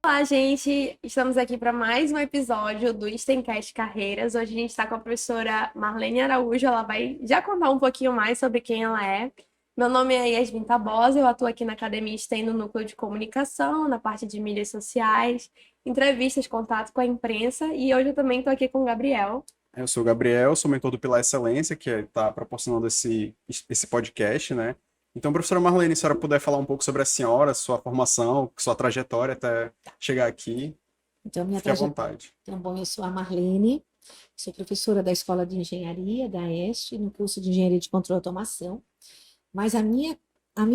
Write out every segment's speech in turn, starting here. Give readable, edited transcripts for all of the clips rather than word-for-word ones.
Olá, gente! Estamos aqui para mais um episódio do STEMcast Carreiras. Hoje a gente está com a professora Marlene Araújo. Ela vai já contar um pouquinho mais sobre quem ela é. Meu nome é Yasmin Tabosa, eu atuo aqui na Academia STEM no Núcleo de Comunicação, na parte de mídias sociais, entrevistas, contato com a imprensa, e hoje eu também estou aqui com o Gabriel. Eu sou o Gabriel, sou mentor do Pilar Excelência, que está proporcionando esse podcast, né? Então, professora Marlene, se a senhora puder falar um pouco sobre a senhora, sua formação, sua trajetória até chegar aqui, Então, minha fique à trajetória. vontade. Então, bom, eu sou a Marlene, sou professora da Escola de Engenharia, da EST, no curso de Engenharia de Controle e Automação. Mas a minha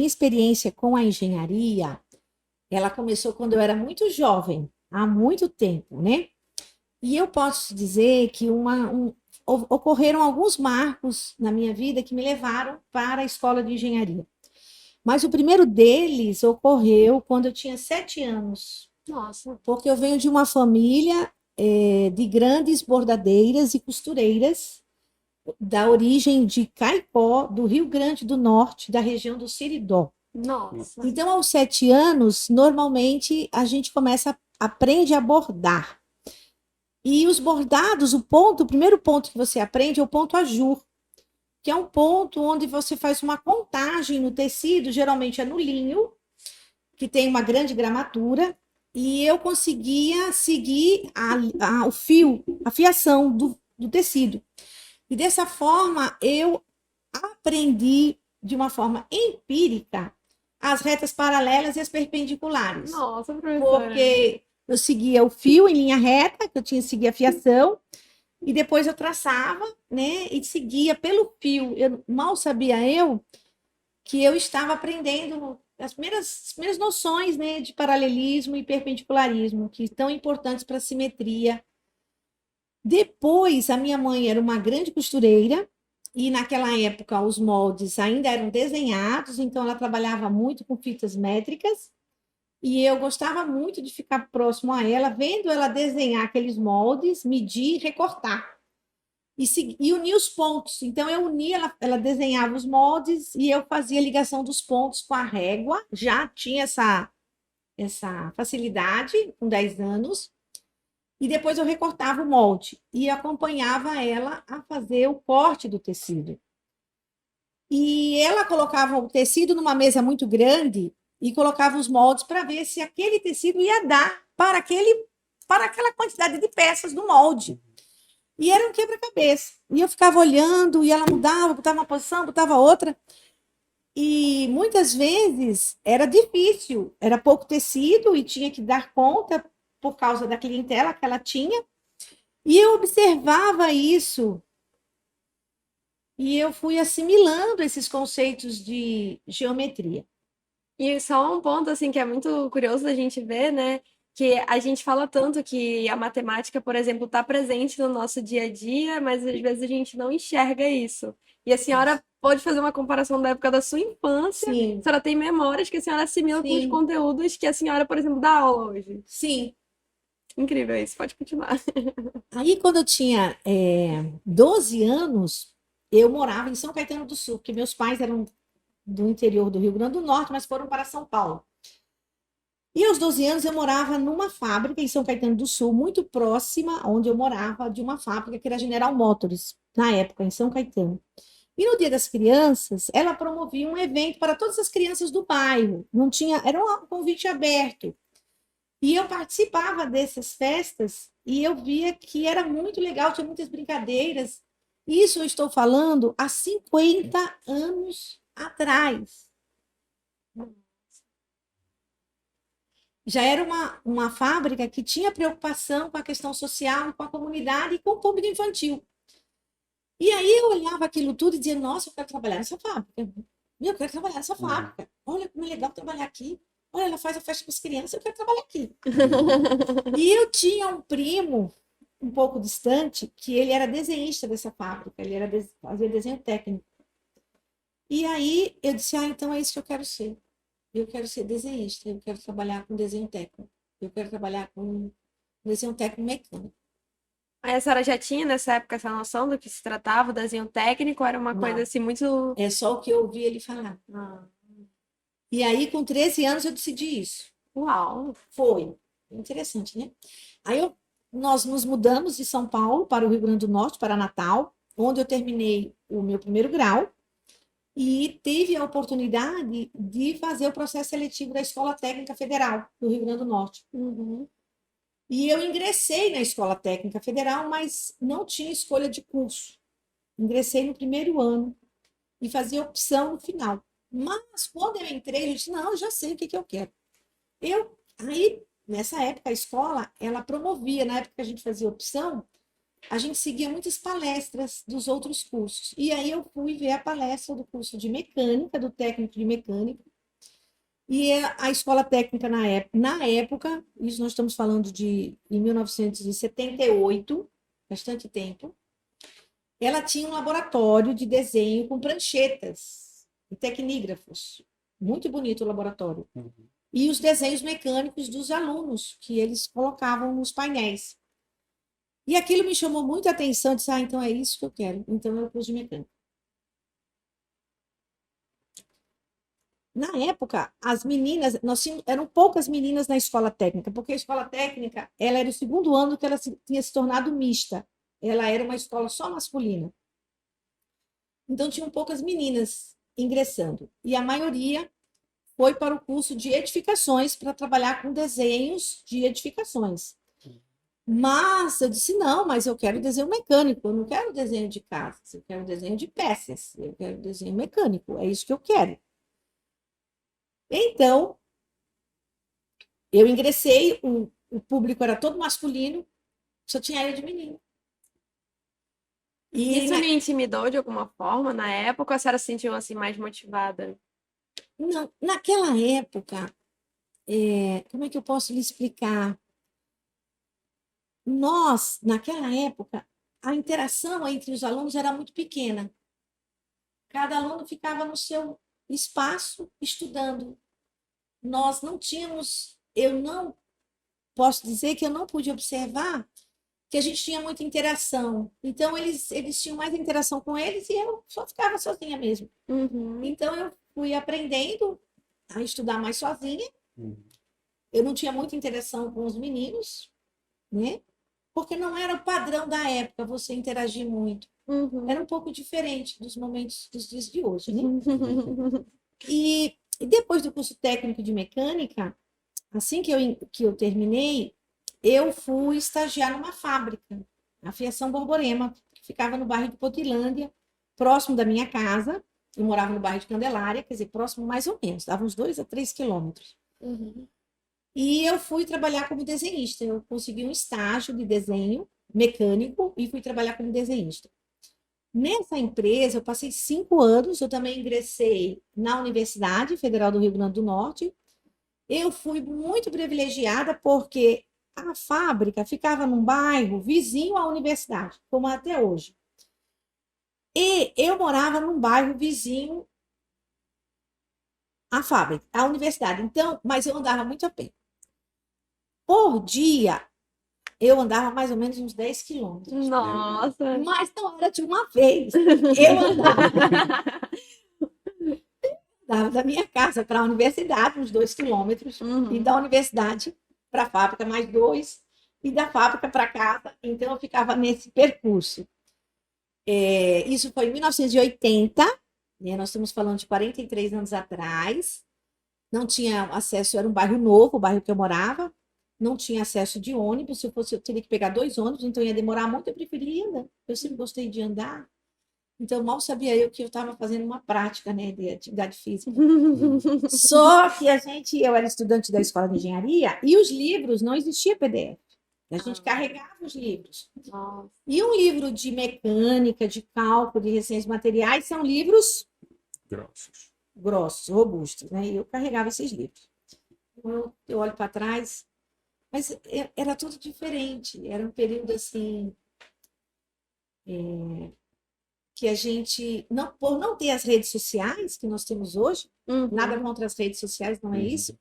experiência com a engenharia, ela começou quando eu era muito jovem, há muito tempo, né? E eu posso dizer que ocorreram alguns marcos na minha vida que me levaram para a Escola de Engenharia. Mas o primeiro deles ocorreu quando eu tinha 7 anos. Nossa, Porque eu venho de uma família de grandes bordadeiras e costureiras, da origem de Caicó, do Rio Grande do Norte, da região do Seridó. nossa. Então, aos 7 anos, normalmente a gente aprende a bordar. E os bordados, o primeiro ponto que você aprende é o ponto ajur, que é um ponto onde você faz uma contagem no tecido, geralmente é no linho, que tem uma grande gramatura, e eu conseguia seguir o fio, a fiação do tecido. E dessa forma, eu aprendi de uma forma empírica as retas paralelas e as perpendiculares. Nossa, professora. Porque eu seguia o fio em linha reta, que eu tinha que seguir a fiação, e depois eu traçava, né, e seguia pelo fio. Mal sabia eu que eu estava aprendendo as primeiras noções, né, de paralelismo e perpendicularismo, que são importantes para a simetria. Depois, a minha mãe era uma grande costureira, e naquela época os moldes ainda eram desenhados, então ela trabalhava muito com fitas métricas, e eu gostava muito de ficar próximo a ela, vendo ela desenhar aqueles moldes, medir e recortar. E unir os pontos. Então, eu unia, ela desenhava os moldes e eu fazia a ligação dos pontos com a régua. Já tinha essa facilidade com 10 anos. E depois eu recortava o molde e acompanhava ela a fazer o corte do tecido. E ela colocava o tecido numa mesa muito grande e colocava os moldes para ver se aquele tecido ia dar para aquela quantidade de peças do molde. E era um quebra-cabeça. E eu ficava olhando, e ela mudava, botava uma posição, botava outra. E muitas vezes era difícil, era pouco tecido e tinha que dar conta por causa da clientela que ela tinha. E eu observava isso e eu fui assimilando esses conceitos de geometria. E só um ponto, assim, que é muito curioso da gente ver, né? Que a gente fala tanto que a matemática, por exemplo, está presente no nosso dia a dia, mas às vezes a gente não enxerga isso. E a senhora pode fazer uma comparação da época da sua infância. Sim. A senhora tem memórias que a senhora assimila com os Sim. conteúdos que a senhora, por exemplo, dá aula hoje. Sim. Incrível isso, pode continuar. Aí, quando eu tinha 12 anos, eu morava em São Caetano do Sul, porque meus pais eram do interior do Rio Grande do Norte, mas foram para São Paulo. E aos 12 anos eu morava numa fábrica em São Caetano do Sul, muito próxima onde eu morava, de uma fábrica que era General Motors, na época, em São Caetano. E no Dia das Crianças, ela promovia um evento para todas as crianças do bairro. Não tinha, era um convite aberto. E eu participava dessas festas e eu via que era muito legal, tinha muitas brincadeiras. Isso eu estou falando há 50 anos atrás. Já era uma fábrica que tinha preocupação com a questão social, com a comunidade e com o público infantil. E aí eu olhava aquilo tudo e dizia, nossa, eu quero trabalhar nessa fábrica. Eu quero trabalhar nessa fábrica. Olha como é legal trabalhar aqui. Olha, ela faz a festa para as crianças, eu quero trabalhar aqui. E eu tinha um primo, um pouco distante, que ele era desenhista dessa fábrica, fazia desenho técnico. E aí eu disse, então é isso que eu quero ser. Eu quero ser desenhista, eu quero trabalhar com desenho técnico. Eu quero trabalhar com desenho técnico mecânico. Aí a senhora já tinha nessa época essa noção do que se tratava, o desenho técnico, era uma Não. coisa assim muito... É só o que eu ouvi ele falar. E aí, com 13 anos, eu decidi isso. Uau! Foi interessante, né? Aí nós nos mudamos de São Paulo para o Rio Grande do Norte, para Natal, onde eu terminei o meu primeiro grau e tive a oportunidade de fazer o processo seletivo da Escola Técnica Federal do Rio Grande do Norte. Uhum. E eu ingressei na Escola Técnica Federal, mas não tinha escolha de curso. Ingressei no primeiro ano e fazia opção no final. Mas quando eu entrei, eu disse, não, eu já sei o que eu quero. Aí, nessa época, a escola, ela promovia, na época que a gente fazia opção, a gente seguia muitas palestras dos outros cursos. E aí eu fui ver a palestra do curso de mecânica, do técnico de mecânica, e a escola técnica na época, isso nós estamos falando em 1978, bastante tempo, ela tinha um laboratório de desenho com pranchetas e tecnígrafos. Muito bonito o laboratório. E os desenhos mecânicos dos alunos que eles colocavam nos painéis. E aquilo me chamou muita atenção, eu disse, então é isso que eu quero. Então é o curso de mecânica. Na época, as meninas, eram poucas meninas na escola técnica, porque a escola técnica, ela era o segundo ano que ela tinha se tornado mista. Ela era uma escola só masculina. Então, tinham poucas meninas ingressando. E a maioria foi para o curso de edificações, para trabalhar com desenhos de edificações. Mas eu disse, não, mas eu quero desenho mecânico, eu não quero desenho de casas, eu quero desenho de peças, eu quero desenho mecânico, é isso que eu quero. Então, eu ingressei, o público era todo masculino, só tinha área de menino. Isso me intimidou de alguma forma na época, ou a senhora se sentiu assim mais motivada? Não, naquela época, como é que eu posso lhe explicar? Naquela época, a interação entre os alunos era muito pequena. Cada aluno ficava no seu espaço estudando. Nós não tínhamos, eu não posso dizer que eu não pude observar que a gente tinha muita interação. Então, eles tinham mais interação com eles e eu só ficava sozinha mesmo. Uhum. Então, eu fui aprendendo a estudar mais sozinha. Eu não tinha muita interação com os meninos, né? Porque não era o padrão da época você interagir muito. Uhum. Era um pouco diferente dos momentos dos dias de hoje, né? E depois do curso técnico de mecânica, assim que eu terminei, eu fui estagiar numa fábrica, a Fiação Borborema, que ficava no bairro de Potilândia, próximo da minha casa. Eu morava no bairro de Candelária, quer dizer, próximo mais ou menos, dava uns 2 a 3 quilômetros. Uhum. E eu fui trabalhar como desenhista. Eu consegui um estágio de desenho mecânico e fui trabalhar como desenhista. Nessa empresa, eu passei 5 anos, eu também ingressei na Universidade Federal do Rio Grande do Norte. Eu fui muito privilegiada porque a fábrica ficava num bairro vizinho à universidade, como até hoje. E eu morava num bairro vizinho à fábrica, à universidade. Então, mas eu andava muito a pé. Por dia, eu andava mais ou menos uns 10 quilômetros. Nossa! Mas não era de uma vez. Eu andava da minha casa para a universidade, uns 2 quilômetros, e da universidade para a fábrica, mais 2, e da fábrica para casa. Então, eu ficava nesse percurso. Isso foi em 1980, né? Nós estamos falando de 43 anos atrás. Não tinha acesso, era um bairro novo, o bairro que eu morava. Não tinha acesso de ônibus. Se eu fosse, eu teria que pegar 2 ônibus, então ia demorar muito. Eu preferia andar. Eu sempre gostei de andar. Então, mal sabia eu que eu estava fazendo uma prática, né, de atividade física. Só que eu era estudante da escola de engenharia e os livros não existia PDF. A gente carregava os livros. Nossa. E um livro de mecânica, de cálculo, de ciências materiais são livros grossos, robustos, né? E eu carregava esses livros. Eu olho para trás, mas era tudo diferente. Era um período assim que a gente, por não ter as redes sociais que nós temos hoje, nada contra as redes sociais, não é isso,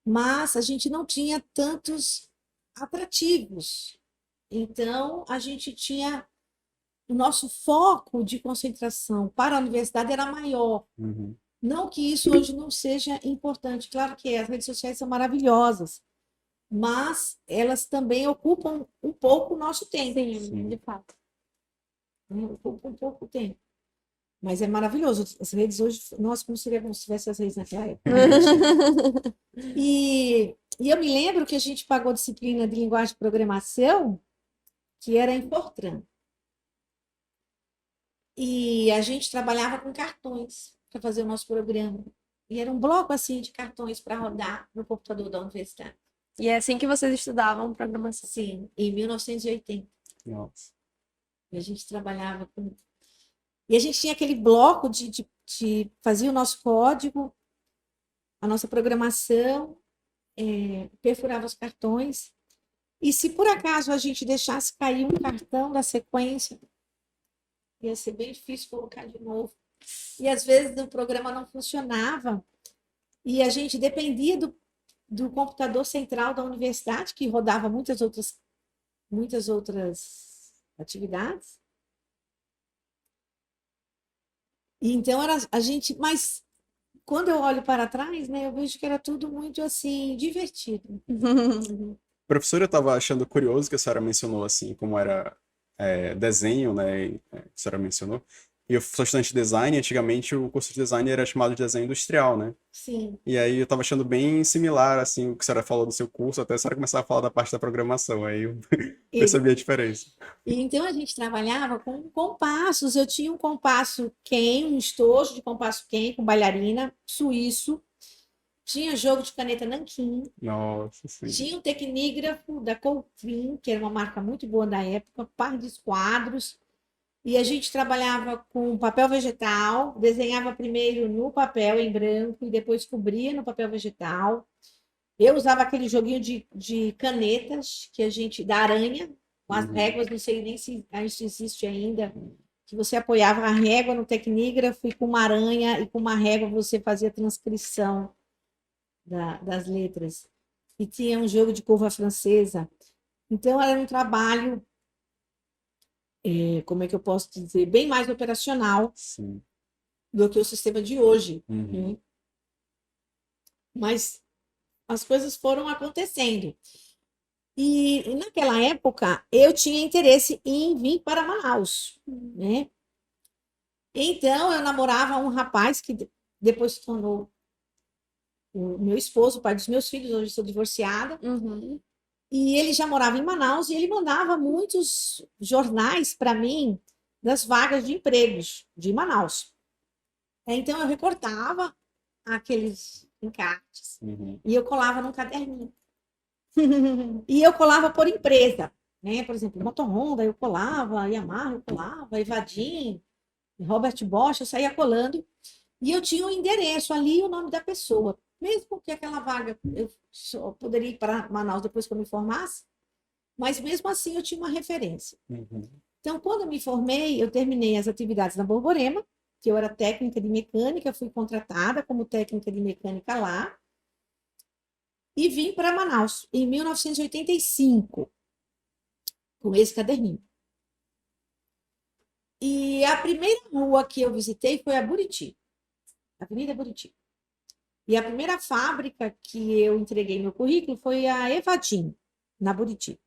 mas a gente não tinha tantos atrativos. Então, a gente tinha o nosso foco de concentração para a universidade era maior. Não que isso hoje não seja importante, claro que as redes sociais são maravilhosas, mas elas também ocupam um pouco o nosso tempo, Sim, de fato. né? Ocupam um pouco o tempo. Mas é maravilhoso. As redes hoje, nossa, como seria bom se tivesse as redes naquela época. E eu me lembro que a gente pagou disciplina de linguagem de programação, que era em Fortran. E a gente trabalhava com cartões para fazer o nosso programa. E era um bloco assim de cartões para rodar no computador da universidade. E é assim que vocês estudavam programação. Sim, em 1980. Nossa. E a gente trabalhava com. E a gente tinha aquele bloco de fazia o nosso código, a nossa programação, perfurava os cartões. E se por acaso a gente deixasse cair um cartão da sequência, ia ser bem difícil colocar de novo. E às vezes o programa não funcionava e a gente dependia do computador central da universidade, que rodava muitas outras atividades. E então era a gente, mas quando eu olho para trás, né, eu vejo que era tudo muito assim divertido. Professora, eu estava achando curioso que a senhora mencionou, assim, como era desenho, né, que a senhora mencionou. E eu sou estudante de design, antigamente o curso de design era chamado de desenho industrial, né? Sim. E aí eu estava achando bem similar, assim, o que a senhora falou do seu curso, até a senhora começar a falar da parte da programação, aí eu E, percebi a diferença. e então a gente trabalhava com compassos. Eu tinha um compasso Ken, um estojo de compasso Ken com bailarina suíço. Tinha jogo de caneta nanquim. Nossa, sim. Tinha um tecnígrafo da Colvin, que era uma marca muito boa da época, par de esquadros. E a gente trabalhava com papel vegetal, desenhava primeiro no papel em branco e depois cobria no papel vegetal. Eu usava aquele joguinho de canetas que a gente da aranha, com as Uhum. réguas, não sei nem se isso existe ainda, que você apoiava a régua no tecnígrafo e com uma aranha e com uma régua você fazia a transcrição das letras. E tinha um jogo de curva francesa. Então era um trabalho, como é que eu posso dizer, bem mais operacional Sim. do que o sistema de hoje, Uhum. né? Mas as coisas foram acontecendo. E naquela época eu tinha interesse em vir para Manaus, né? Então eu namorava um rapaz que depois se tornou o meu esposo, o pai dos meus filhos, hoje sou divorciada. Uhum. E ele já morava em Manaus e ele mandava muitos jornais para mim das vagas de empregos de Manaus. Então eu recortava aqueles encartes Uhum. e eu colava num caderninho. E eu colava por empresa, né? Por exemplo, Motor Honda eu colava, Yamaha eu colava, Evadim, Robert Bosch, eu saía colando. E eu tinha o endereço ali e o nome da pessoa. Mesmo que aquela vaga eu só poderia ir para Manaus depois que eu me formasse, mas mesmo assim eu tinha uma referência. Uhum. Então, quando eu me formei, eu terminei as atividades na Borborema, que eu era técnica de mecânica, fui contratada como técnica de mecânica lá, e vim para Manaus em 1985, com esse caderninho. E a primeira rua que eu visitei foi a Buriti, Avenida Buriti. E a primeira fábrica que eu entreguei meu currículo foi a Evadim, na Buriti.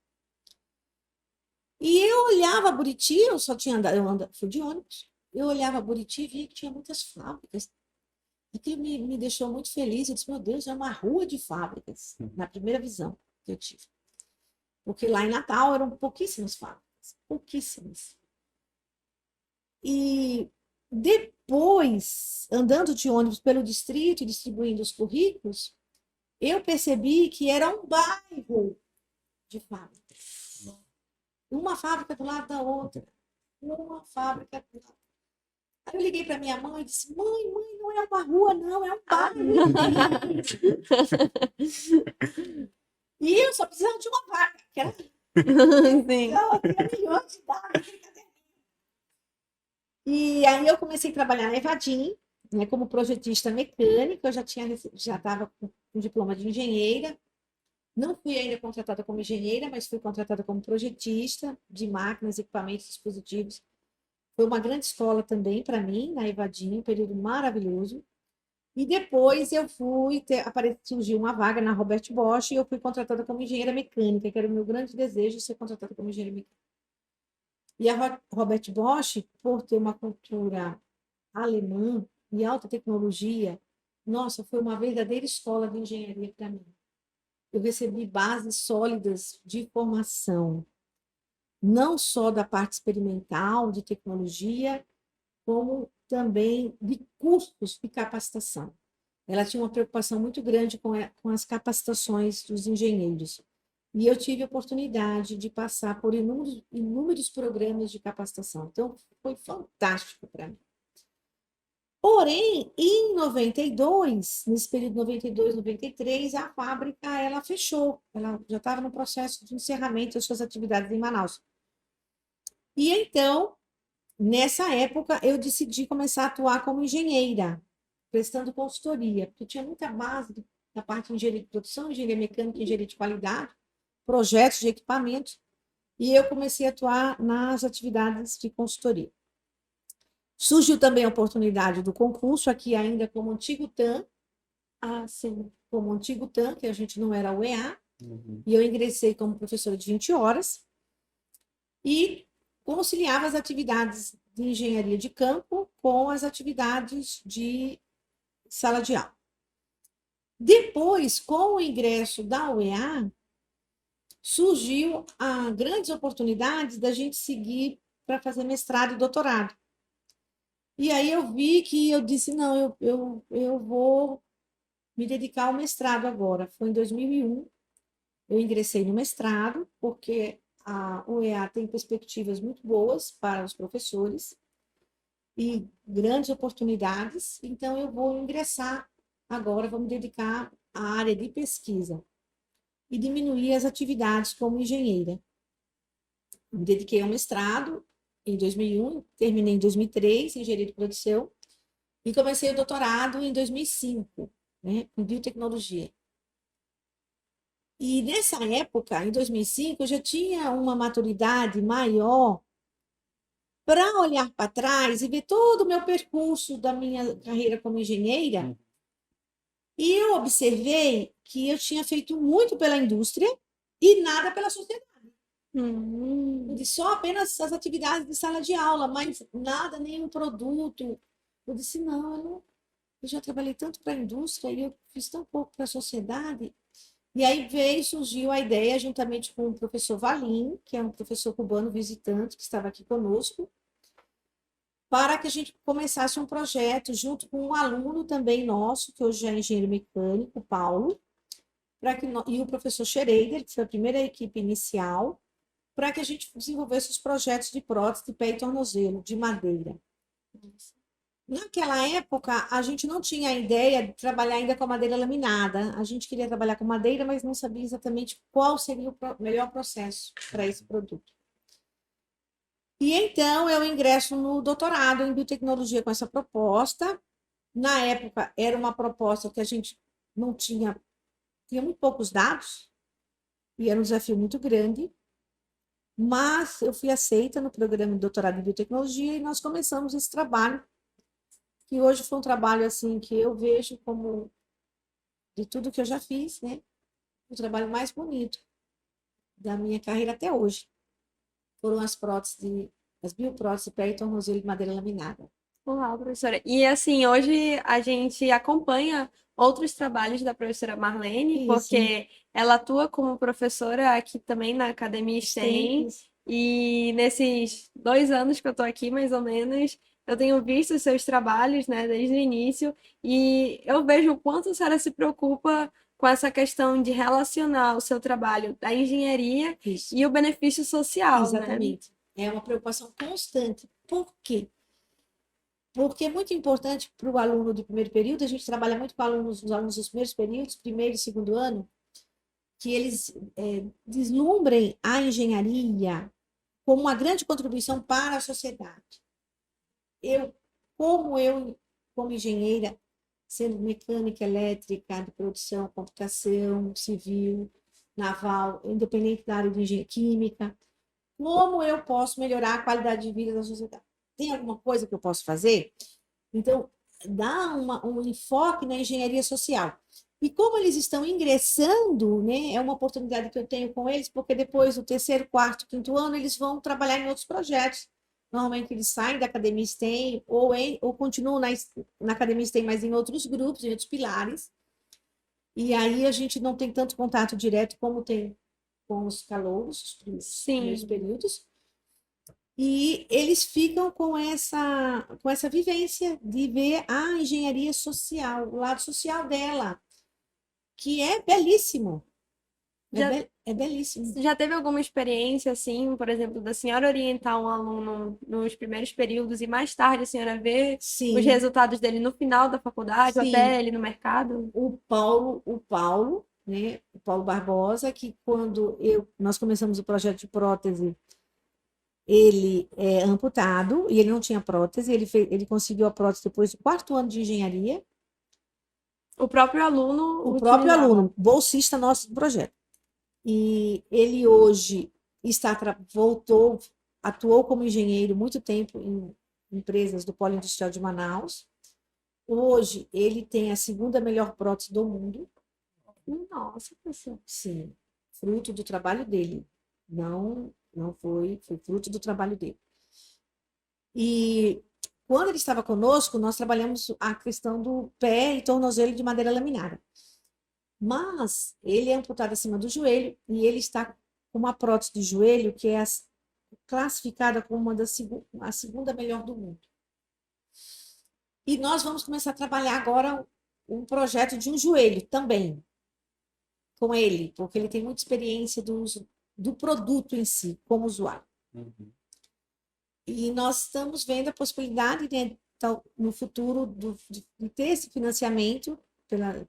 E eu olhava Buriti, eu só tinha andado, fui de ônibus, eu olhava Buriti e via que tinha muitas fábricas. Aquilo me deixou muito feliz. Eu disse, meu Deus, é uma rua de fábricas, na primeira visão que eu tive. Porque lá em Natal eram pouquíssimas fábricas, pouquíssimas. E depois, andando de ônibus pelo distrito e distribuindo os currículos, eu percebi que era um bairro de fábricas. Uma fábrica do lado da outra. Uma fábrica do lado. Aí eu liguei para minha mãe e disse: mãe, não é uma rua, não, é um bairro. E eu só precisava de uma vaga, que era Sim. então, eu tinha milhões de dados. E aí eu comecei a trabalhar na Evadim, né, como projetista mecânica. Eu já estava com diploma de engenheira. Não fui ainda contratada como engenheira, mas fui contratada como projetista de máquinas, equipamentos, dispositivos. Foi uma grande escola também para mim, na Evadim, um período maravilhoso. E depois eu surgiu uma vaga na Robert Bosch e eu fui contratada como engenheira mecânica, que era o meu grande desejo, ser contratada como engenheira mecânica. E a Robert Bosch, por ter uma cultura alemã e alta tecnologia, nossa, foi uma verdadeira escola de engenharia para mim. Eu recebi bases sólidas de formação, não só da parte experimental, de tecnologia, como também de cursos de capacitação. Ela tinha uma preocupação muito grande com as capacitações dos engenheiros. E eu tive a oportunidade de passar por inúmeros programas de capacitação. Então, foi fantástico para mim. Porém, em 92, nesse período 92, 93, a fábrica ela fechou. Ela já estava no processo de encerramento das suas atividades em Manaus. E então, nessa época, eu decidi começar a atuar como engenheira, prestando consultoria, porque tinha muita base da parte de engenharia de produção, engenharia mecânica, engenharia de qualidade, projetos de equipamentos, e eu comecei a atuar nas atividades de consultoria. Surgiu também a oportunidade do concurso, aqui ainda como antigo TAM, sim. como antigo TAM, que a gente não era UEA, Uhum. e eu ingressei como professora de 20 horas, e conciliava as atividades de engenharia de campo com as atividades de sala de aula. Depois, com o ingresso da UEA, surgiu a grandes oportunidades da gente seguir para fazer mestrado e doutorado. E aí eu vi que eu disse, não, eu vou me dedicar ao mestrado agora. Foi em 2001, eu ingressei no mestrado, porque a UEA tem perspectivas muito boas para os professores e grandes oportunidades, então eu vou ingressar agora, vou me dedicar à área de pesquisa e diminuir as atividades como engenheira. Me dediquei ao mestrado em 2001, terminei em 2003, engenharia de produção, e comecei o doutorado em 2005, né, em biotecnologia. E nessa época, em 2005, eu já tinha uma maturidade maior para olhar para trás e ver todo o meu percurso da minha carreira como engenheira. E eu observei que eu tinha feito muito pela indústria e nada pela sociedade. Hum. Só apenas as atividades de sala de aula, mas nada, nenhum produto. Eu disse, não, eu já trabalhei tanto para a indústria e eu fiz tão pouco para a sociedade. E aí surgiu a ideia, juntamente com o professor Valim, que é um professor cubano visitante, que estava aqui conosco, para que a gente começasse um projeto junto com um aluno também nosso, que hoje é engenheiro mecânico, Paulo, e o professor Schrader, que foi a primeira equipe inicial, para que a gente desenvolvesse os projetos de prótese de pé e tornozelo, de madeira. Naquela época, a gente não tinha a ideia de trabalhar ainda com a madeira laminada. A gente queria trabalhar com madeira, mas não sabia exatamente qual seria o melhor processo para esse produto. E então eu ingresso no doutorado em biotecnologia com essa proposta. Na época, era uma proposta que a gente não tinha muito poucos dados, e era um desafio muito grande. Mas eu fui aceita no programa de doutorado em biotecnologia e nós começamos esse trabalho, que hoje foi um trabalho assim que eu vejo como, de tudo que eu já fiz, né, o trabalho mais bonito da minha carreira até hoje. Foram as biopróteses de pé e tornozelo de madeira laminada. Uau, professora. E assim, hoje a gente acompanha outros trabalhos da professora Marlene, Isso. porque ela atua como professora aqui também na Academia STEM. E nesses 2 anos que eu estou aqui, mais ou menos, eu tenho visto os seus trabalhos, né, desde o início, e eu vejo o quanto a senhora se preocupa com essa questão de relacionar o seu trabalho da engenharia Isso. e o benefício social, Exatamente. né? É uma preocupação constante. Por quê? Porque é muito importante para o aluno do primeiro período, a gente trabalha muito com os alunos dos primeiros períodos, primeiro e segundo ano, que eles deslumbrem a engenharia como uma grande contribuição para a sociedade. Como engenheira, sendo mecânica, elétrica, de produção, computação, civil, naval, independente da área de engenharia química, como eu posso melhorar a qualidade de vida da sociedade? Tem alguma coisa que eu posso fazer? Então, dar um enfoque na engenharia social. E como eles estão ingressando, né, é uma oportunidade que eu tenho com eles, porque depois do terceiro, quarto, quinto ano, eles vão trabalhar em outros projetos. Normalmente eles saem da Academia STEM ou continuam na Academia STEM, mas em outros grupos, em outros pilares. E aí a gente não tem tanto contato direto como tem com os calouros, os primeiros Sim. períodos. E eles ficam com essa vivência de ver a engenharia social, o lado social dela, que é belíssimo. Já, É belíssimo. já teve alguma experiência, assim, por exemplo, da senhora orientar um aluno nos primeiros períodos e mais tarde a senhora ver os Sim, resultados dele no final da faculdade ou sim. até ele no mercado? O Paulo, né? O Paulo Barbosa, que quando nós começamos o projeto de prótese, ele é amputado e ele não tinha prótese, ele conseguiu a prótese depois do quarto ano de engenharia. O próprio aluno O próprio utilizava. aluno, bolsista nosso do projeto. E ele hoje atuou como engenheiro muito tempo em empresas do Polo Industrial de Manaus. Hoje ele tem a segunda melhor prótese do mundo. Nossa, professor. Sim, fruto do trabalho dele. Não foi fruto do trabalho dele. E quando ele estava conosco, nós trabalhamos a questão do pé e tornozelo de madeira laminada. Mas ele é amputado acima do joelho e ele está com uma prótese de joelho que é classificada como a segunda melhor do mundo. E nós vamos começar a trabalhar agora um projeto de um joelho também com ele, porque ele tem muita experiência do uso do produto em si, como usuário. Uhum. E nós estamos vendo a possibilidade, né, no futuro, de ter esse financiamento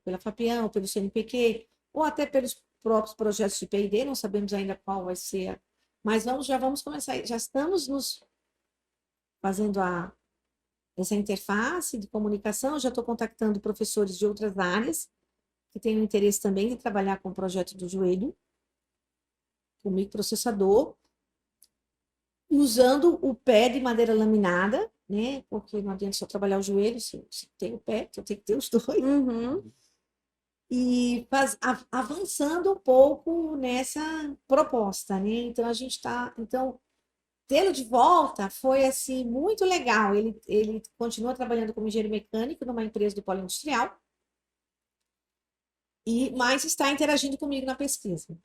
pela FAPEAM, pelo CNPq, ou até pelos próprios projetos de P&D, não sabemos ainda qual vai ser, mas já vamos começar, já estamos nos fazendo essa interface de comunicação, já estou contactando professores de outras áreas, que têm um interesse também de trabalhar com o projeto do joelho, com o microprocessador, usando o pé de madeira laminada, né? Porque não adianta só trabalhar o joelho, se tem o pé, então tem que ter os dois. Uhum. E avançando um pouco nessa proposta, né? Então a gente está, tê-lo de volta foi assim muito legal. Ele continua trabalhando como engenheiro mecânico numa empresa do Polo Industrial, mas está interagindo comigo na pesquisa.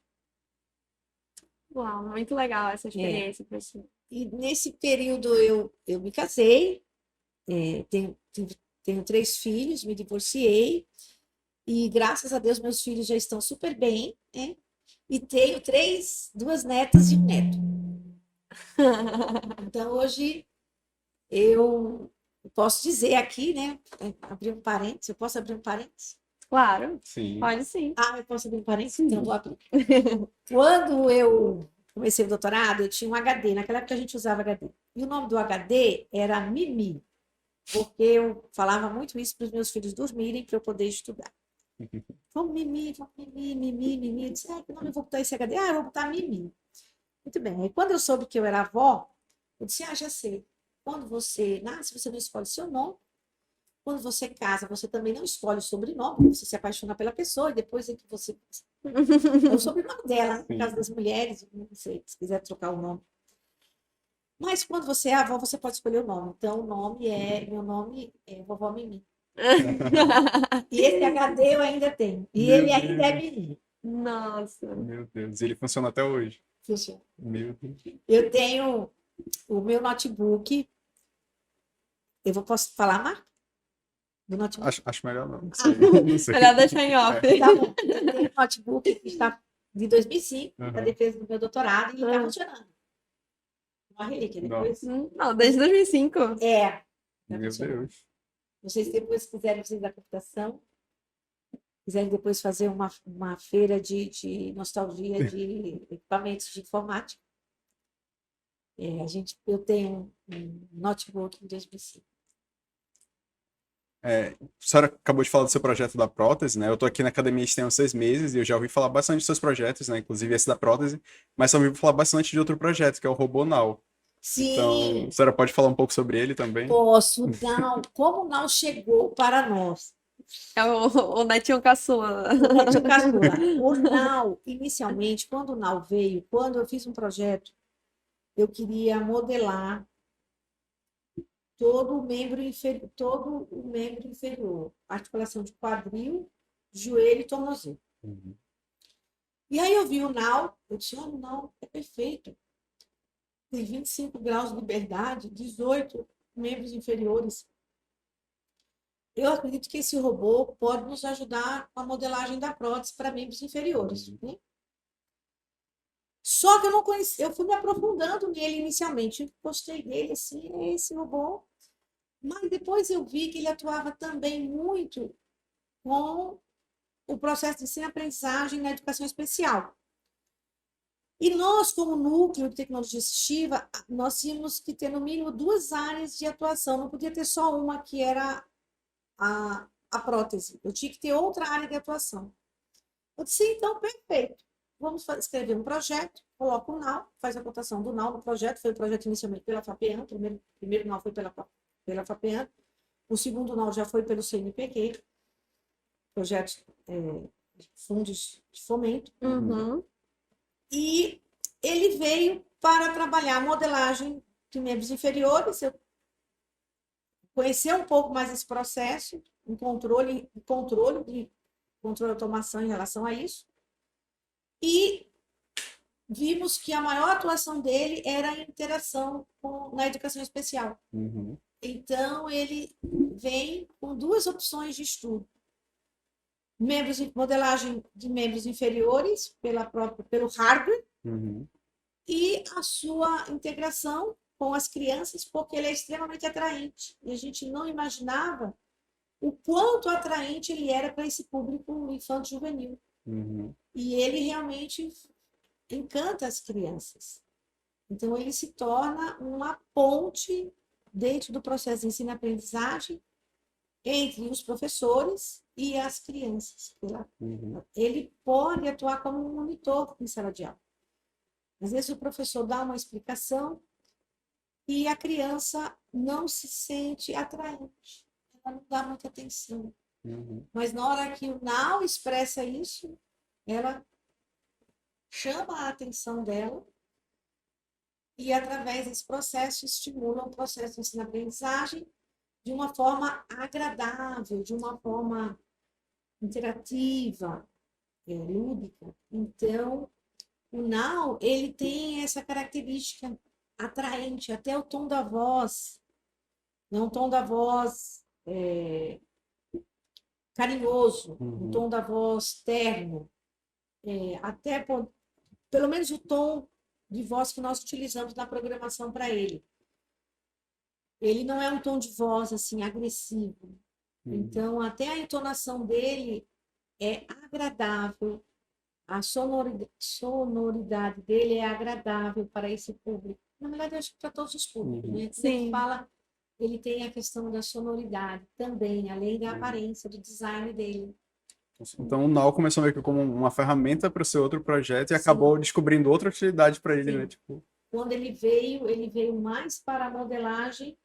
Uau, muito legal essa experiência, professor. E nesse período eu me casei, tenho 3 filhos, me divorciei, e graças a Deus meus filhos já estão super bem, né? E tenho 2 netas e um neto. Então hoje eu posso dizer aqui, né? Abrir um parênteses, eu posso abrir um parênteses? Claro, Sim. pode sim. Eu posso abrir um parênteses? Então vou abrir. Quando eu comecei o doutorado, eu tinha um HD, naquela época a gente usava HD. E o nome do HD era Mimi, porque eu falava muito isso para os meus filhos dormirem para eu poder estudar. Vamos Mimi, Mimi. Eu disse, que nome eu vou botar esse HD? Eu vou botar Mimi. Muito bem. Aí quando eu soube que eu era avó, eu disse, já sei. Quando você nasce, você não escolhe seu nome. Quando você casa, você também não escolhe o sobrenome, porque você se apaixona pela pessoa e depois é que você... É o sobrenome dela, no caso das mulheres, não sei, se quiser trocar o nome. Mas quando você é avó, você pode escolher o nome. Então, meu nome é Vovó Mimi. E esse HD eu ainda tenho. E ele ainda é Mimi. Nossa. Meu Deus, e ele funciona até hoje. Funciona. Meu Deus. Eu tenho o meu notebook. Posso falar, Marco? Do notebook? Acho melhor não. Não sei. Melhor deixar em off. Tá bom. Eu tenho um notebook que está de 2005, da defesa do meu doutorado, e ele está funcionando. Uma relíquia depois. Não, desde 2005. Meu Deus. Vocês depois quiserem, vocês da computação, quiserem depois fazer uma feira de nostalgia de equipamentos de informática. Eu tenho um notebook em 2005. A senhora acabou de falar do seu projeto da prótese, né? Eu tô aqui na academia tem uns 6 meses e eu já ouvi falar bastante dos seus projetos, né? Inclusive esse da prótese, mas também ouvi falar bastante de outro projeto, que é o Robonal. Então, Sim, a senhora pode falar um pouco sobre ele também? posso. Não, como o Nau chegou para nós? É o netinho caçula. O Netinho Caçula. O Nau, inicialmente, quando o Nau veio, quando eu fiz um projeto, eu queria modelar todo o membro inferior, articulação de quadril, joelho e tornozelo. Uhum. E aí eu vi o Nau, eu disse, olha, o Nau é perfeito. Tem 25 graus de liberdade, 18 membros inferiores. Eu acredito que esse robô pode nos ajudar com a modelagem da prótese para membros inferiores, né? Só que eu não conheci, eu fui me aprofundando nele inicialmente, gostei dele, assim, é esse robô. Mas depois eu vi que ele atuava também muito com o processo de ensino-aprendizagem na educação especial. E nós, como núcleo de tecnologia assistiva, nós tínhamos que ter no mínimo 2 áreas de atuação, não podia ter só uma que era a prótese, eu tinha que ter outra área de atuação. Eu disse, então, perfeito. Vamos escrever um projeto, coloca o NAU, faz a cotação do NAU no projeto, foi o projeto inicialmente pela FAPEAN, o primeiro NAU foi pela FAPEAN, o segundo NAU já foi pelo CNPq, projeto de fundos de fomento, Uhum. e ele veio para trabalhar a modelagem de membros inferiores, eu conhecer um pouco mais esse processo, um controle de automação em relação a isso, e vimos que a maior atuação dele era a interação na educação especial. Uhum. Então, ele vem com 2 opções de estudo. Modelagem de membros inferiores pelo hardware, Uhum. e a sua integração com as crianças, porque ele é extremamente atraente. E a gente não imaginava o quanto atraente ele era para esse público infanto-juvenil. Uhum. E ele realmente encanta as crianças. Então, ele se torna uma ponte dentro do processo de ensino-aprendizagem entre os professores e as crianças. Uhum. Ele pode atuar como um monitor em sala de aula. Às vezes, o professor dá uma explicação e a criança não se sente atraente, ela não dá muita atenção. Uhum. Mas na hora que o Nau expressa isso, ela chama a atenção dela e, através desse processo, estimula o processo de ensino-aprendizagem de uma forma agradável, de uma forma interativa, lúdica. Então, o Nau, ele tem essa característica atraente, até o tom da voz, não um tom da voz carinhoso, um tom da voz terno, até pelo menos o tom de voz que nós utilizamos na programação para ele. Ele não é um tom de voz assim agressivo. Então, até a entonação dele é agradável, a sonoridade dele é agradável para esse público. Na verdade, eu acho que para todos os públicos, né? Quando ele fala, ele tem a questão da sonoridade também, além da aparência, do design dele. Então o Nau começou meio que como uma ferramenta para o seu outro projeto e acabou descobrindo outra utilidade para ele, né? Tipo... Quando ele veio mais para a modelagem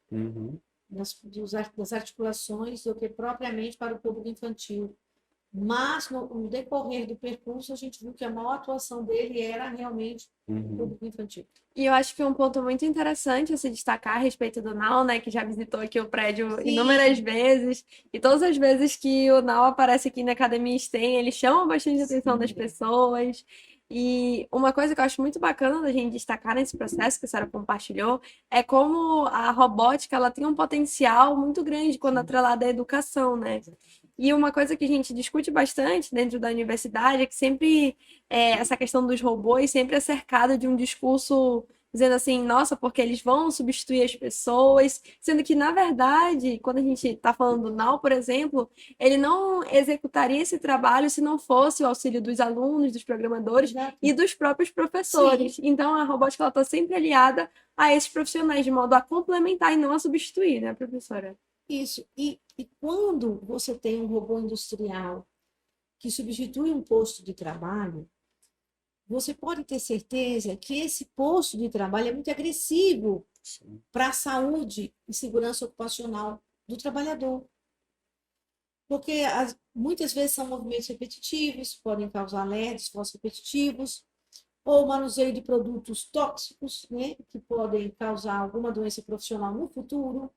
das articulações do que propriamente para o público infantil. Mas, no decorrer do percurso, a gente viu que a maior atuação dele era realmente o público infantil. E eu acho que um ponto muito interessante a se destacar a respeito do Nau, né, que já visitou aqui o prédio inúmeras vezes, e todas as vezes que o Nau aparece aqui na Academia STEM, ele chama bastante a atenção das pessoas. E uma coisa que eu acho muito bacana da gente destacar nesse processo que a senhora compartilhou é como a robótica ela tem um potencial muito grande quando atrelada à educação, né? E uma coisa que a gente discute bastante dentro da universidade é que sempre essa questão dos robôs sempre é cercada de um discurso dizendo assim, nossa, porque eles vão substituir as pessoas, sendo que, na verdade, quando a gente está falando do Nau, por exemplo, ele não executaria esse trabalho se não fosse o auxílio dos alunos, dos programadores e dos próprios professores. Então, a robótica está sempre aliada a esses profissionais, de modo a complementar e não a substituir, né, professora? Isso. E quando você tem um robô industrial que substitui um posto de trabalho, você pode ter certeza que esse posto de trabalho é muito agressivo Sim. para a saúde e segurança ocupacional do trabalhador. Porque muitas vezes são movimentos repetitivos, podem causar alertas repetitivos, ou manuseio de produtos tóxicos, né, que podem causar alguma doença profissional no futuro,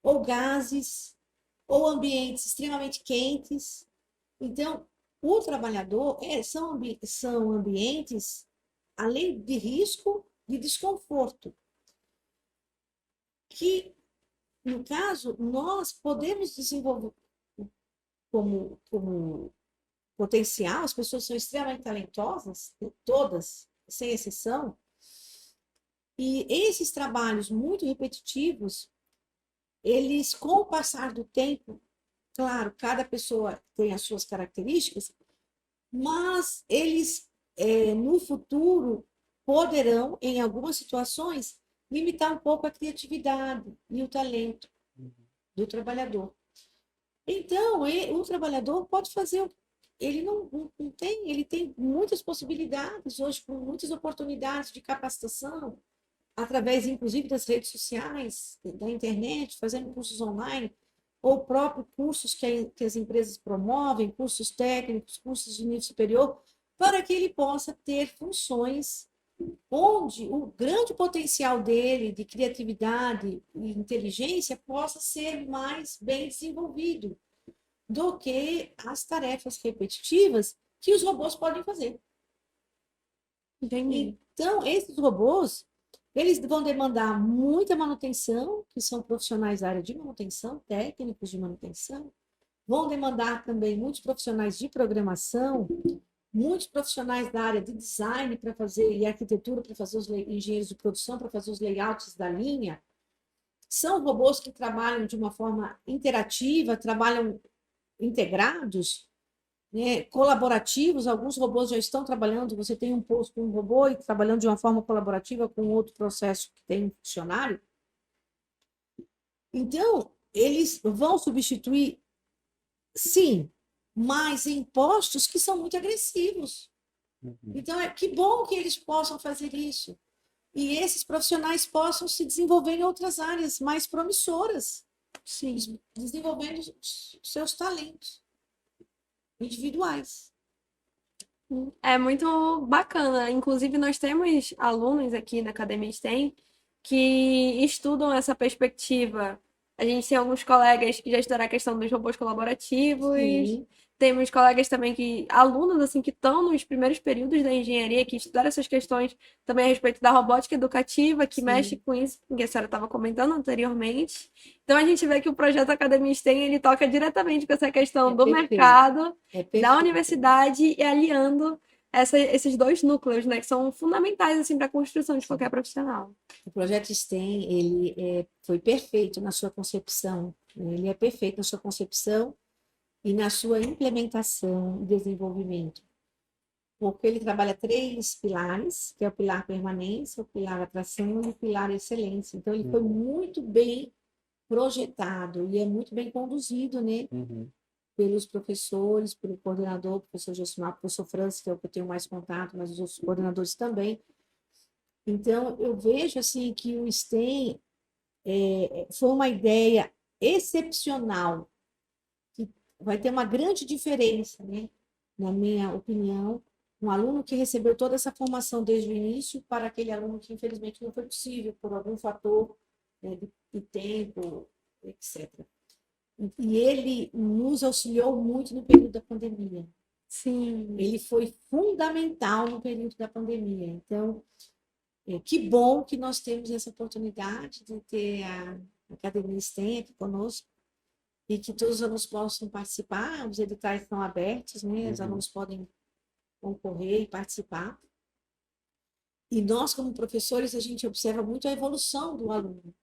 ou gases, ou ambientes extremamente quentes. Então, o trabalhador são ambientes, além de risco, de desconforto, que, no caso, nós podemos desenvolver como potencial, as pessoas são extremamente talentosas, todas, sem exceção, e esses trabalhos muito repetitivos, eles, com o passar do tempo, claro, cada pessoa tem as suas características, mas eles, no futuro, poderão, em algumas situações, limitar um pouco a criatividade e o talento do trabalhador. Então, o trabalhador pode fazer, ele não tem, ele tem muitas possibilidades hoje, com muitas oportunidades de capacitação, através, inclusive, das redes sociais, da internet, fazendo cursos online, ou próprios cursos que as empresas promovem, cursos técnicos, cursos de nível superior, para que ele possa ter funções onde o grande potencial dele de criatividade e inteligência possa ser mais bem desenvolvido do que as tarefas repetitivas que os robôs podem fazer. Entendi. Então, esses robôs, eles vão demandar muita manutenção, que são profissionais da área de manutenção, técnicos de manutenção, vão demandar também muitos profissionais de programação, muitos profissionais da área de design para fazer, e arquitetura para fazer os engenheiros de produção para fazer os layouts da linha. São robôs que trabalham de uma forma interativa, trabalham integrados, né, colaborativos. Alguns robôs já estão trabalhando, você tem um posto com um robô e trabalhando de uma forma colaborativa com outro processo que tem um funcionário. Então, eles vão substituir, sim, mas em postos que são muito agressivos. Então, que bom que eles possam fazer isso. E esses profissionais possam se desenvolver em outras áreas mais promissoras, Sim. desenvolvendo seus talentos individuais. É muito bacana. Inclusive, nós temos alunos aqui na Academia STEM que estudam essa perspectiva. A gente tem alguns colegas que já estudaram a questão dos robôs colaborativos. Sim. Temos colegas também alunos assim, que estão nos primeiros períodos da engenharia, que estudaram essas questões também a respeito da robótica educativa, que Sim. mexe com isso, que a senhora estava comentando anteriormente. Então, a gente vê que o projeto Academia STEM, ele toca diretamente com essa questão do perfeito. mercado, da Perfeito. universidade, e aliando esses dois núcleos, né, que são fundamentais assim, para a construção de qualquer profissional. O projeto STEM, ele foi perfeito na sua concepção, né? Ele é perfeito na sua concepção e na sua implementação e desenvolvimento. Porque ele trabalha 3 pilares, que é o pilar permanência, o pilar atração e o pilar excelência. Então, ele foi muito bem projetado e é muito bem conduzido, né? Pelos professores, pelo coordenador, professor Josimar, professor Francis, que é o que eu tenho mais contato, mas os outros coordenadores também. Então, eu vejo assim que o STEM foi uma ideia excepcional, que vai ter uma grande diferença, né? Na minha opinião, um aluno que recebeu toda essa formação desde o início para aquele aluno que, infelizmente, não foi possível por algum fator, né, de tempo, etc. E ele nos auxiliou muito no período da pandemia. Sim. Ele foi fundamental no período da pandemia. Então, que bom que nós temos essa oportunidade de ter a Academia STEM aqui conosco e que todos os alunos possam participar. Os editais estão abertos, né? Os alunos podem concorrer e participar. E nós, como professores, a gente observa muito a evolução do aluno.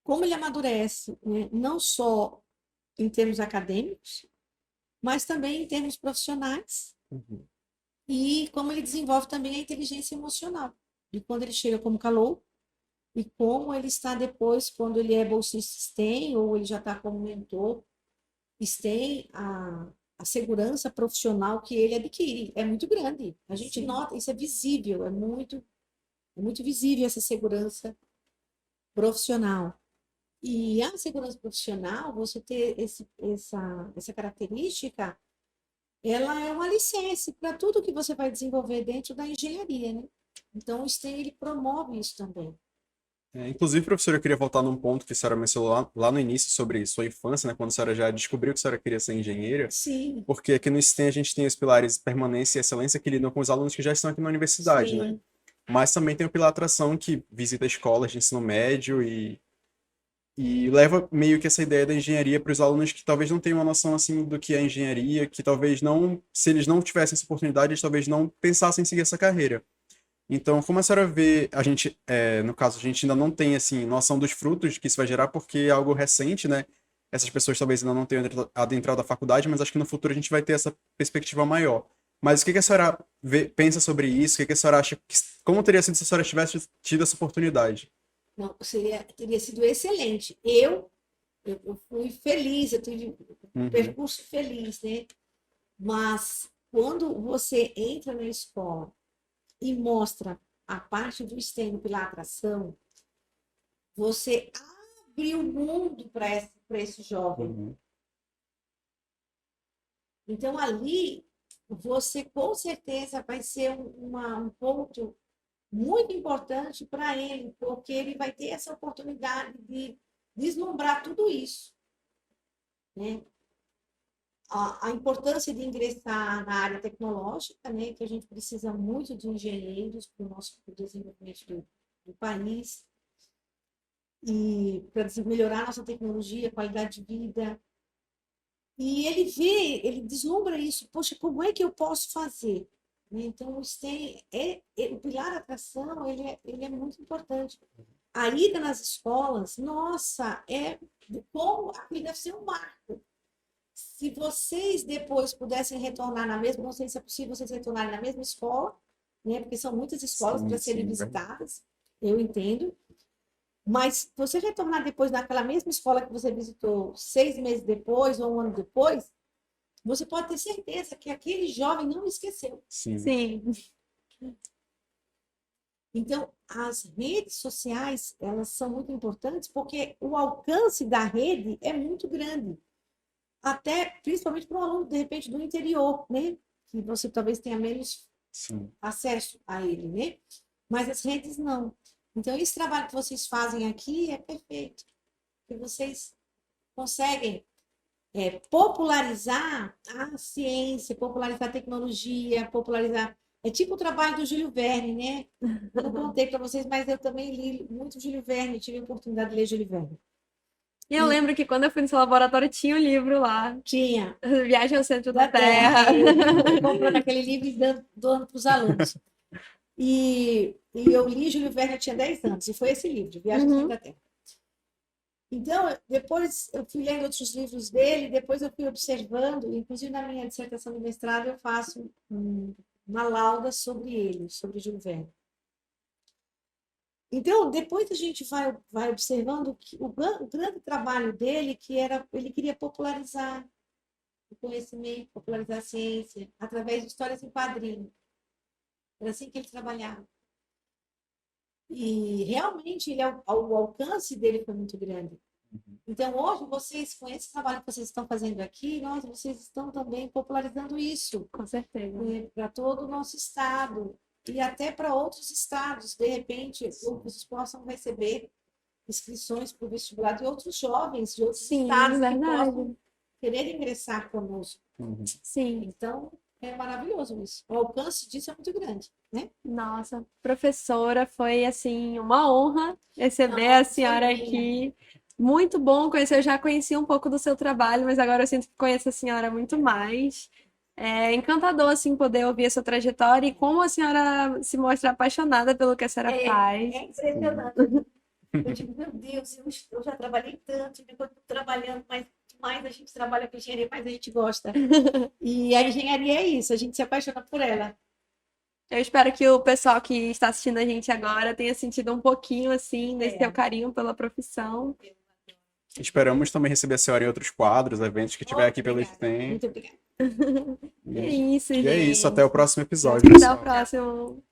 Como ele amadurece, né? Não só em termos acadêmicos, mas também em termos profissionais. E como ele desenvolve também a inteligência emocional. E quando ele chega como calouro, e como ele está depois, quando ele é bolsista STEM, ou ele já está como mentor STEM, a segurança profissional que ele adquire é muito grande. A gente Sim. nota, isso é visível, é muito visível essa segurança profissional. E a segurança profissional, você ter essa característica, ela é um alicerce para tudo que você vai desenvolver dentro da engenharia, né? Então, o STEM, ele promove isso também. Inclusive, professora, eu queria voltar num ponto que a senhora mencionou lá no início sobre sua infância, né? Quando a senhora já descobriu que a senhora queria ser engenheira. Sim, Porque aqui no STEM a gente tem os pilares permanência e excelência que lidam com os alunos que já estão aqui na universidade, né? sim, Mas também tem o pilar atração que visita escolas de ensino médio e leva meio que essa ideia da engenharia para os alunos que talvez não tenham uma noção assim do que é engenharia, que talvez não, se eles não tivessem essa oportunidade, eles talvez não pensassem em seguir essa carreira. Então, como a senhora vê, a gente, no caso, a gente ainda não tem, assim, noção dos frutos que isso vai gerar, porque é algo recente, né? Essas pessoas talvez ainda não tenham adentrado a faculdade, mas acho que no futuro a gente vai ter essa perspectiva maior. Mas o que que a senhora pensa sobre isso? O que que a senhora acha, como teria sido se a senhora tivesse tido essa oportunidade? não, teria sido excelente. Eu fui feliz, eu tive um Uhum, percurso feliz, né? Mas quando você entra na escola e mostra a parte do STEM no pilar atração, você abre o mundo para esse jovem. uhum, Então, ali, você com certeza vai ser um ponto muito importante para ele, porque ele vai ter essa oportunidade de deslumbrar tudo isso, né? A importância de ingressar na área tecnológica, né, que a gente precisa muito de engenheiros para o nosso desenvolvimento do país, e para melhorar a nossa tecnologia, qualidade de vida. E ele vê, ele deslumbra isso, poxa, como é que eu posso fazer? Né? Então, o STEM o pilar da atração, ele é muito importante. A ida nas escolas, nossa, como aquilo deve ser um marco. Se vocês depois pudessem retornar na mesma, não sei se é possível vocês retornarem na mesma escola, né? Porque são muitas escolas para sim, serem sim, verdade. visitadas, eu entendo. Mas você retornar depois naquela mesma escola que você visitou 6 meses depois ou um ano depois, você pode ter certeza que aquele jovem não esqueceu. Sim. Sim, Então, as redes sociais, elas são muito importantes porque o alcance da rede é muito grande. Até, principalmente para um aluno, de repente, do interior, né? Que você talvez tenha menos Sim. acesso a ele, né? Mas as redes não. Então, esse trabalho que vocês fazem aqui é perfeito. Porque vocês conseguem popularizar a ciência, popularizar a tecnologia, popularizar. É tipo o trabalho do Júlio Verne, né? Eu não contei para vocês, mas eu também li muito Júlio Verne, tive a oportunidade de ler Júlio Verne. e eu E lembro que quando eu fui no seu laboratório tinha um livro lá, tinha Viagem ao Centro da da Terra, Terra. eu fui comprando aquele livro e dando para os alunos. E eu li Júlio Verne, eu tinha 10 anos, e foi esse livro, Viagem ao Centro Uhum. da Terra. Então, depois eu fui lendo outros livros dele, depois eu fui observando, inclusive na minha dissertação de mestrado eu faço uma lauda sobre ele, sobre Júlio Verne. Então, depois a gente vai observando que o grande trabalho dele, que era, ele queria popularizar o conhecimento, popularizar a ciência, através de histórias em quadrinhos. Era assim que ele trabalhava. E realmente o alcance dele foi muito grande. Então, hoje, vocês, com esse trabalho que vocês estão fazendo aqui, vocês estão também popularizando isso, Com certeza. né, para todo o nosso estado e até para outros estados. De repente, vocês possam receber inscrições para o vestibular de outros jovens de outros Sim, estados que verdade. possam querer ingressar conosco. Uhum. Sim. Então, é maravilhoso isso. O alcance disso é muito grande, né? Nossa, professora, foi assim uma honra receber a Nossa, senhora foi minha. aqui. Muito bom conhecer. Eu já conheci um pouco do seu trabalho, mas agora eu sinto que conheço a senhora muito mais. É encantador assim poder ouvir a sua trajetória e como a senhora se mostra apaixonada pelo que a senhora faz. É impressionante. Eu digo, meu Deus, eu já trabalhei tanto, eu estou trabalhando, mas mais a gente trabalha com engenharia, mais a gente gosta. E a engenharia é isso, a gente se apaixona por ela. Eu espero que o pessoal que está assistindo a gente agora tenha sentido um pouquinho assim desse teu carinho pela profissão. Esperamos também receber a senhora em outros quadros, eventos que tiver aqui pelo Obrigada. Tem. Muito obrigada. É isso, E é isso, gente. até o próximo episódio, Até o pessoal. próximo.